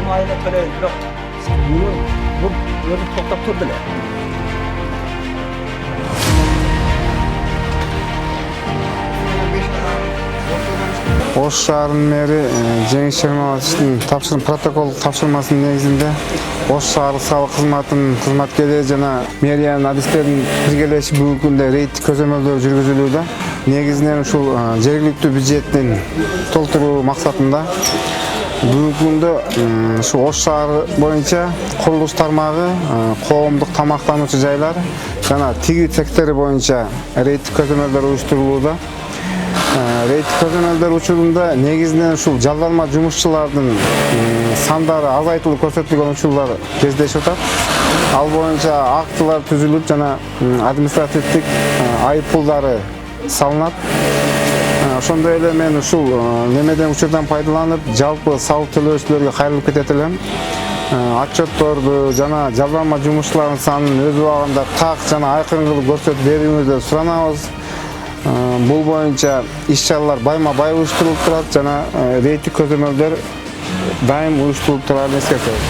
айдын айына төлейт, бирок бул өзү токтоп тур беле. Ош шаарынын мэри Жеңиш Шермановичтин протокол тапшырмасынын негизинде Ош шаардык салык кызматынын кызматкерлери жана мэриянын адистеринин биргелешип бүгүнкү күндө рейдтик көзөмөлдөр жүргүзүлүүдө. Негизинен ушул жергиликтүү бюджеттин толтуруу максатында бүгүнкү күндө ушу Ош шаары боюнча курулуш тармагы, коомдук тамактануучу жайлар жана тигил сектори боюнча рейдтик көзөмөлдөр уюштурулууда. Рейдтик көзөмөлдөр учурунда негизинен ушул жалданма жумушчулардын сандары азайтылып көрсөтүлгөн учурлар кездешип атат. Ал боюнча актылар түзүлүп жана административдик айып пулдары салынат. Ошондой эле мен ушул немеден учурдан пайдаланып, жалпы салык төлөөчүлөргө кайрылып кетет элем. Отчетторду жана жалданма жумушчулардын санын өз убагында так жана айкын кылып көрсөтүп берүүңүздү суранабыз. Бул боюнча иш-чаралар байма-бай уюштурулуп турат жана рейдтик көзөмөлдөр дайым уюштурулуп турарын эскертебиз.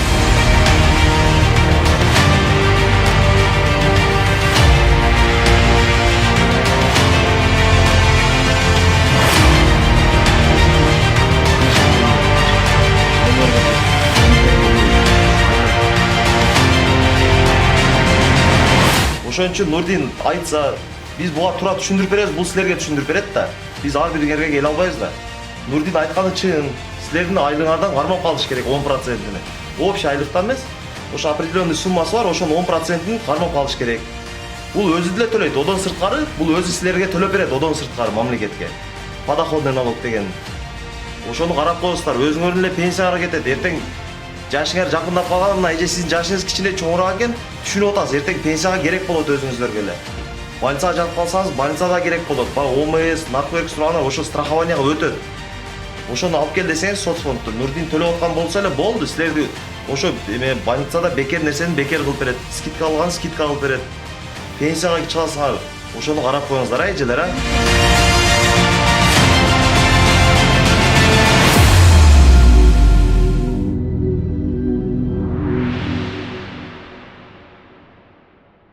Ошон үчүн Нурдин айтса, биз буга туура түшүндүрүп беребиз, бул силерге түшүндүрүп берет да. Биз ар бирге келе албайбыз да. Нурдин айтканы чын, силердин айлыгыңардан кармап калыш керек 10%-ини. Общий айлыктан эмес, ошо определенный суммасы бар, ошонун 10%-ин кармап калыш керек. Бул өзү деле төлөйт, одон сырткары, бул өзү силерге төлөп берет, одон сырткары мамлекетке. Подоходный налог деген. Ошону карап коесуздар, өзүңөрдүн эле пенсияңар кетет. Эртең жашыңар жакындап калганда, эже сиздин жашыңыз кичине чоңураак экен, түшүнүп атасыз, эртең пенсияга керек болот өзүңүздөргө эле. Больницага жатып калсаңыз, больницада керек болот. Баягы ОМС, наркотик суроолор ошо страхованияга өтөт. Ошону алып кел десеңиз, соцфондду Нурдин төлөп аткан болсо эле болду. Силерди ошо больницада бекер нерсени бекер кылып берет. Скидка алган скидка кылып берет. Пенсияга чыгасыңар, ошону карап коюңуздар, эжелер,